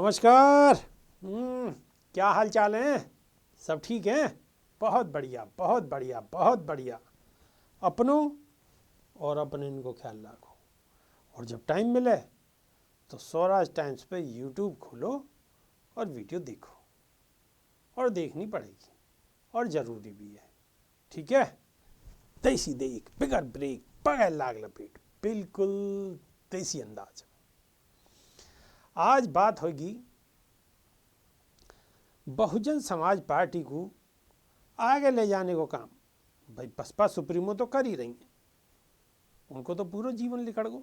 नमस्कार। क्या हाल चाल है? सब ठीक है? बहुत बढ़िया, बहुत बढ़िया, बहुत बढ़िया। अपनों और अपने इनको ख्याल रखो। और जब टाइम मिले तो स्वराज टाइम्स पे यूट्यूब खोलो और वीडियो देखो, और देखनी पड़ेगी और ज़रूरी भी है। ठीक है? देसी देख बिगर ब्रेक बगैर लाग लपेट, बिल्कुल देसी अंदाज। आज बात होगी बहुजन समाज पार्टी को आगे ले जाने को काम। भाई बसपा सुप्रीमो तो कर ही रही है, उनको तो पूरा जीवन लिखड़ गो।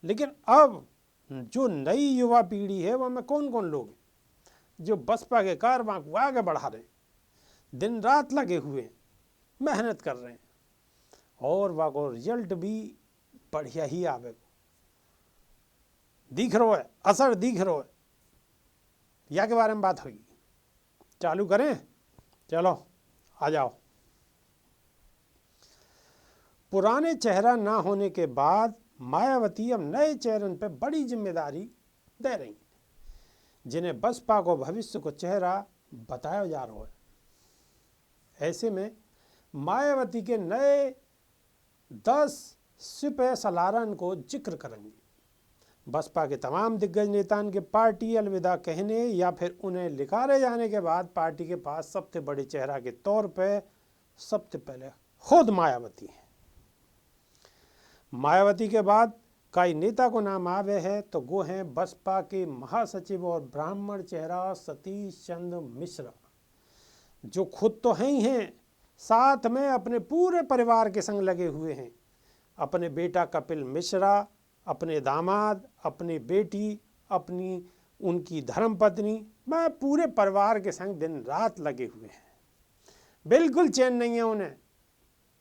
लेकिन अब जो नई युवा पीढ़ी है वह में कौन कौन लोग हैं जो बसपा के कारवां को आगे बढ़ा रहे हैं, दिन रात लगे हुए हैं, मेहनत कर रहे हैं, और वह को रिजल्ट भी बढ़िया ही आवे दिख रहा है, असर दिख रहा है। या के बारे में बात होगी। चालू करें? चलो आ जाओ। पुराने चेहरा ना होने के बाद मायावती अब नए चेहरन पे बड़ी जिम्मेदारी दे रही हैं, जिन्हें बसपा को भविष्य को चेहरा बताया जा रहा है। ऐसे में मायावती के नए 10 सिपह सलारन को जिक्र करेंगे। बसपा के तमाम दिग्गज नेताओं के पार्टी अलविदा कहने या फिर उन्हें लिकारे जाने के बाद पार्टी के पास सबसे बड़े चेहरा के तौर पे सबसे पहले खुद मायावती है। मायावती के बाद कई नेता को नाम आवे है तो वो हैं बसपा के महासचिव और ब्राह्मण चेहरा सतीश चंद्र मिश्रा, जो खुद तो हैं ही हैं, साथ में अपने पूरे परिवार के संग लगे हुए हैं। अपने बेटा कपिल मिश्रा, अपने दामाद, अपनी बेटी, अपनी उनकी धर्मपत्नी, मैं पूरे परिवार के संग दिन रात लगे हुए हैं। बिल्कुल चैन नहीं है उन्हें,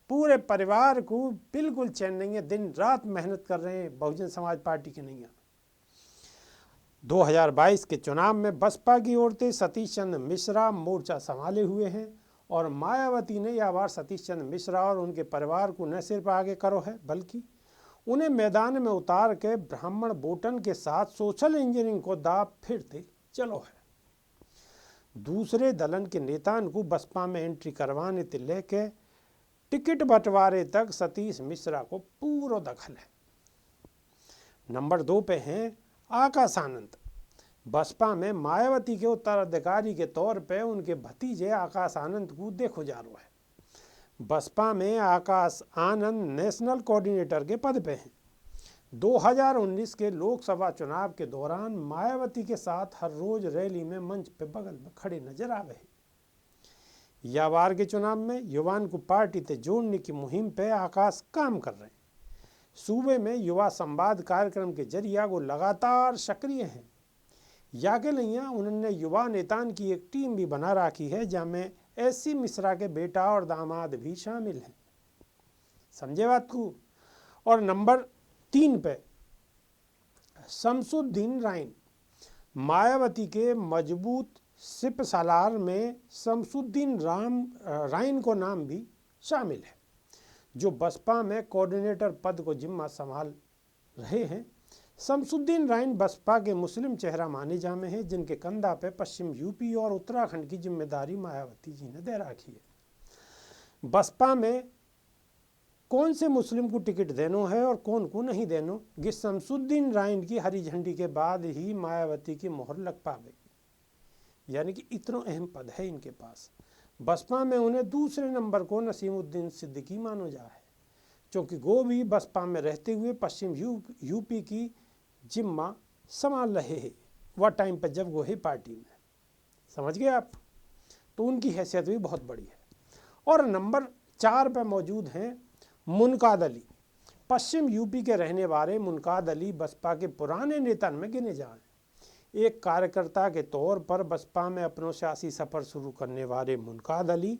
पूरे परिवार को बिल्कुल चैन नहीं है, दिन रात मेहनत कर रहे हैं बहुजन समाज पार्टी के नहीं है। 2022 के चुनाव में बसपा की ओर से सतीश चंद्र मिश्रा मोर्चा संभाले हुए हैं, और मायावती ने यह बार सतीश चंद्र मिश्रा और उनके परिवार को न सिर्फ आगे करो है बल्कि उन्हें मैदान में उतार के ब्राह्मण वोटन के साथ सोशल इंजीनियरिंग को दाव फिरते चलो है। दूसरे दलन के नेताओं को बसपा में एंट्री करवाने से लेके टिकट बंटवारे तक सतीश मिश्रा को पूरा दखल है। नंबर 2 पे हैं आकाश आनंद। बसपा में मायावती के उत्तराधिकारी के तौर पे उनके भतीजे आकाश आनंद को देखो जा रहा है। बसपा में आकाश आनंद नेशनल कोऑर्डिनेटर के पद पे हैं। 2019 के लोकसभा चुनाव के दौरान मायावती के साथ हर रोज रैली में मंच पे बगल में खड़े नजर आवे हैं। या बार के चुनाव में युवाओं को पार्टी से जोड़ने की मुहिम पे आकाश काम कर रहे हैं। सूबे में युवा संवाद कार्यक्रम के जरिए वो लगातार सक्रिय हैं। या के लिए उन्होंने युवा नेताओं की एक टीम भी बना रखी है, जिसमें एससी मिश्रा के बेटा और दामाद भी शामिल हैं। समझे बात को? और नंबर 3 पे शमसुद्दीन राइन। मायावती के मजबूत सिप सालार में शमसुद्दीन राइन को नाम भी शामिल है, जो बसपा में कोऑर्डिनेटर पद को जिम्मा संभाल रहे हैं। शमसुद्दीन राइन बसपा के मुस्लिम चेहरा माने जाते हैं, जिनके कंधा पे पश्चिम यूपी और उत्तराखंड की जिम्मेदारी मायावती जी ने दे रखी है। बसपा में कौन से मुस्लिम को टिकट देनो है और कौन को नहीं देनो, ये शमसुद्दीन राइन की हरी झंडी के बाद ही मायावती की मोहर लग पावेगी। यानी कि इतना अहम पद है इनके पास। बसपा में उन्हें दूसरे नंबर को नसीमुद्दीन सिद्दीकी मानो जा है, क्योंकि वो भी बसपा में रहते हुए पश्चिम यूपी की जिम्मा संभाल रहे हैं वह टाइम पर जब वो है पार्टी में। समझ गए आप? तो उनकी हैसियत भी बहुत बड़ी है। और नंबर 4 पर मौजूद हैं मुनकाद अली। पश्चिम यूपी के रहने वाले मुनकाद अली बसपा के पुराने नेता में गिने जाए। एक कार्यकर्ता के तौर पर बसपा में अपना सियासी सफर शुरू करने वाले मुनकाद अली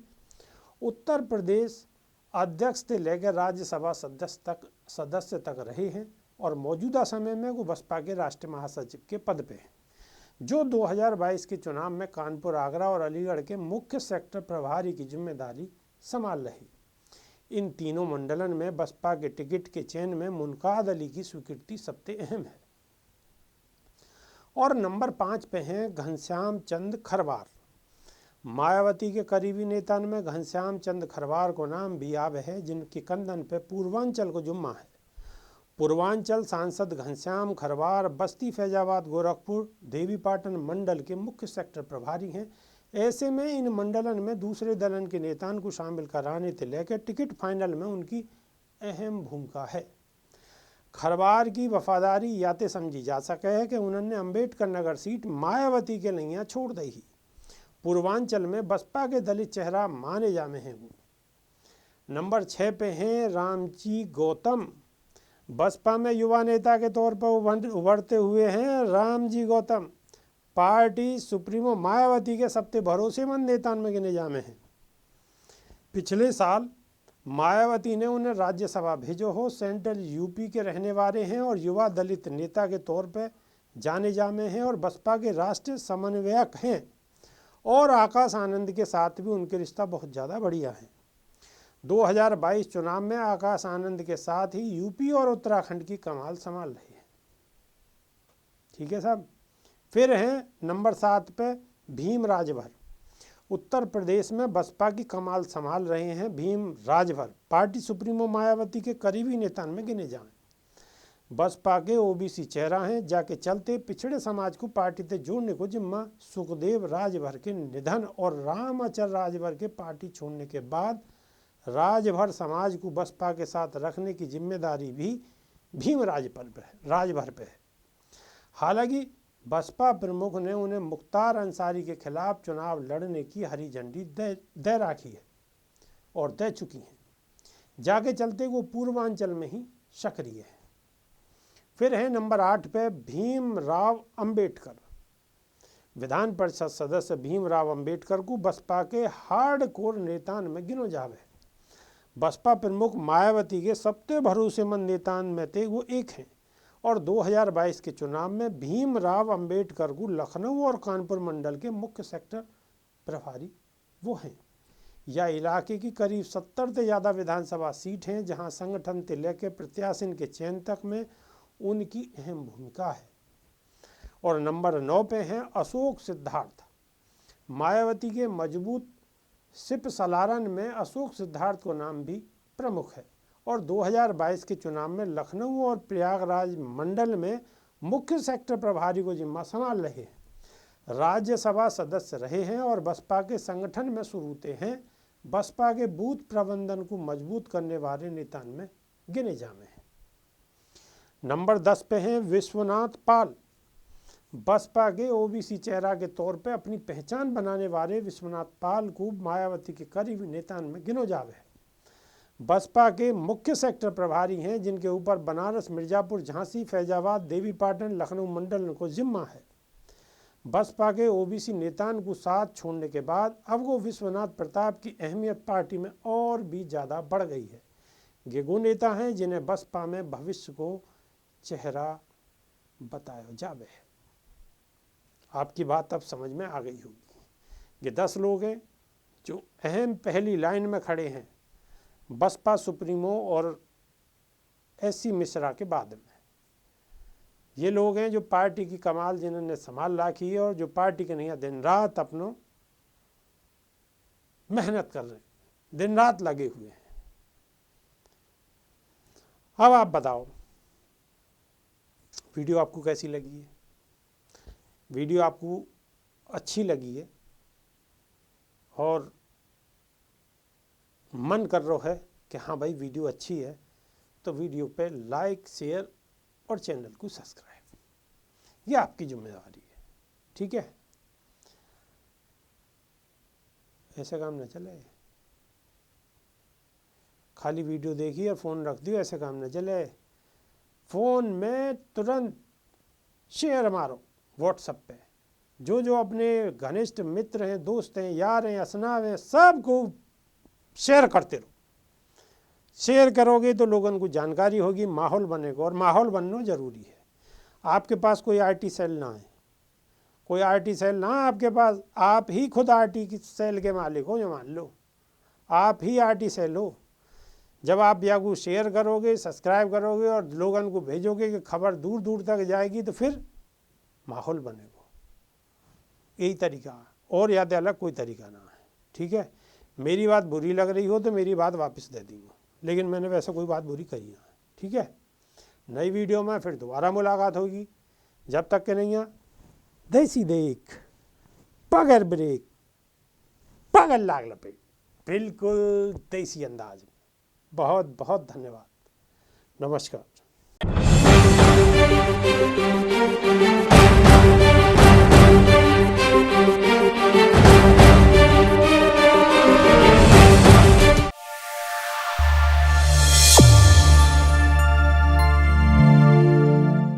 उत्तर प्रदेश अध्यक्ष से लेकर राज्यसभा सदस्य तक रहे हैं, और मौजूदा समय में वो बसपा के राष्ट्रीय महासचिव के पद पे हैं, जो 2022 के चुनाव में कानपुर, आगरा और अलीगढ़ के मुख्य सेक्टर प्रभारी की जिम्मेदारी संभाल रहे। इन तीनों मंडलन में बसपा के टिकट के चयन में मुनकाद अली की स्वीकृति सबसे अहम है। और नंबर 5 पे हैं घनश्याम चंद खरवार। मायावती के करीबी नेता में घनश्याम चंद खरवार को नाम भी याद है, जिनके कंधन पे पूर्वांचल को जुम्मा है। पूर्वांचल सांसद घनश्याम खरवार बस्ती, फैजाबाद, गोरखपुर, देवीपाटन मंडल के मुख्य सेक्टर प्रभारी हैं। ऐसे में इन मंडलन में दूसरे दलन के नेताओं को शामिल कराने से लेकर टिकट फाइनल में उनकी अहम भूमिका है। खरवार की वफादारी याते समझी जा सके है कि उन्होंने अंबेडकर नगर सीट मायावती के लिए छोड़ दी ही। पूर्वांचल में बसपा के दलित चेहरा माने जाने हैं वो। नंबर 6 पे हैं रामजी गौतम। बसपा में युवा नेता के तौर पर उभरते हुए हैं रामजी गौतम। पार्टी सुप्रीमो मायावती के सबसे भरोसेमंद नेताओं में गिने जाने हैं। पिछले साल मायावती ने उन्हें राज्यसभा भेजो हो। सेंट्रल यूपी के रहने वाले हैं और युवा दलित नेता के तौर पर जाने जाने हैं और बसपा के राष्ट्रीय समन्वयक हैं। और आकाश आनंद के साथ भी उनके रिश्ता बहुत ज़्यादा बढ़िया है। 2022 चुनाव में आकाश आनंद के साथ ही यूपी और उत्तराखंड की कमाल संभाल रही है। ठीक है साहब। फिर हैं नंबर 7 पे भीम राजभर। उत्तर प्रदेश में बसपा की कमाल संभाल रहे हैं भीम राजभर। पार्टी सुप्रीमो मायावती के करीबी नेता में गिने जाएं। बसपा के ओबीसी चेहरा हैं। जाके चलते पिछड़े समाज को पार्टी से जोड़ने को जिम्मा सुखदेव राजभर के निधन और रामचर राजभर के पार्टी छोड़ने के बाद राजभर समाज को बसपा के साथ रखने की जिम्मेदारी भी भीम राजभर पे है। हालांकि बसपा प्रमुख ने उन्हें मुख्तार अंसारी के खिलाफ चुनाव लड़ने की हरी झंडी दे रखी है और दे चुकी हैं। जाके चलते वो पूर्वांचल में ही सक्रिय है। फिर है नंबर 8 पे भीमराव अंबेडकर। विधान परिषद सदस्य भीमराव अंबेडकर को बसपा के हार्डकोर नेताओं में गिनो जावे। बसपा प्रमुख मायावती के सबसे भरोसेमंद नेताओं में थे वो एक हैं और 2022 के चुनाव में भीमराव अंबेडकर को लखनऊ और कानपुर मंडल के मुख्य सेक्टर प्रभारी वो हैं। यह इलाके की करीब 70 से ज़्यादा विधानसभा सीट हैं, जहां संगठन से लेकर प्रत्याशी के चयन तक में उनकी अहम भूमिका है। और नंबर 9 पे हैं अशोक सिद्धार्थ। मायावती के मजबूत सिप सलारन में अशोक सिद्धार्थ को नाम भी प्रमुख है और 2022 के चुनाव में लखनऊ और प्रयागराज मंडल में मुख्य सेक्टर प्रभारी को जिम्मा संभाल रहे हैं। राज्यसभा सदस्य रहे हैं और बसपा के संगठन में शुरू से हैं। बसपा के बूथ प्रबंधन को मजबूत करने वाले नेताओं में गिने जाने हैं। नंबर 10 पे हैं विश्वनाथ पाल। बसपा के ओबीसी चेहरा के तौर पे अपनी पहचान बनाने वाले विश्वनाथ पाल को मायावती के करीबी नेताओं में गिनो जावे है। बसपा के मुख्य सेक्टर प्रभारी हैं, जिनके ऊपर बनारस, मिर्जापुर, झांसी, फैजाबाद, देवीपाटन, लखनऊ मंडल को जिम्मा है। बसपा के ओबीसी नेताओं को साथ छोड़ने के बाद अब वो विश्वनाथ प्रताप की अहमियत पार्टी में और भी ज़्यादा बढ़ गई है। ये वो नेता हैं जिन्हें बसपा में भविष्य को चेहरा बताया जावे है। आपकी बात अब समझ में आ गई होगी। ये 10 लोग हैं जो अहम पहली लाइन में खड़े हैं बसपा सुप्रीमो और एससी मिश्रा के बाद में। ये लोग हैं जो पार्टी की कमाल जिन्होंने संभाल रखी है और जो पार्टी के नहीं दिन रात अपनो मेहनत कर रहे हैं, दिन रात लगे हुए हैं। अब आप बताओ वीडियो आपको कैसी लगी है? वीडियो आपको अच्छी लगी है और मन कर रहा है कि हाँ भाई वीडियो अच्छी है, तो वीडियो पे लाइक, शेयर और चैनल को सब्सक्राइब, ये आपकी जिम्मेदारी है। ठीक है, ऐसे काम ना चले। खाली वीडियो देखिए और फ़ोन रख दियो, ऐसे काम ना चले। फ़ोन में तुरंत शेयर मारो व्हाट्सएप पे। जो जो अपने घनिष्ठ मित्र हैं, दोस्त हैं, यार हैं, असनाव हैं, सबको शेयर करते रहो। शेयर करोगे तो लोगों को जानकारी होगी, माहौल बनेगा और माहौल बनना ज़रूरी है। आपके पास कोई आरटी सेल ना है, कोई आरटी सेल ना आपके पास, आप ही खुद आरटी सेल के मालिक हो, ये मान लो आप ही आरटी सेल हो। जब आप या को शेयर करोगे, सब्सक्राइब करोगे और लोगों को भेजोगे कि खबर दूर दूर तक जाएगी, तो फिर माहौल बने वो, यही तरीका है, और याद अलग कोई तरीका ना है। ठीक है, मेरी बात बुरी लग रही हो तो मेरी बात वापस दे दी हो, लेकिन मैंने वैसे कोई बात बुरी कही ना। ठीक है, नई वीडियो में फिर दोबारा मुलाकात होगी, जब तक के नहीं देसी देख पगर ब्रेक पगल लाग लपेट, बिल्कुल देसी अंदाज में। बहुत बहुत धन्यवाद, नमस्कार।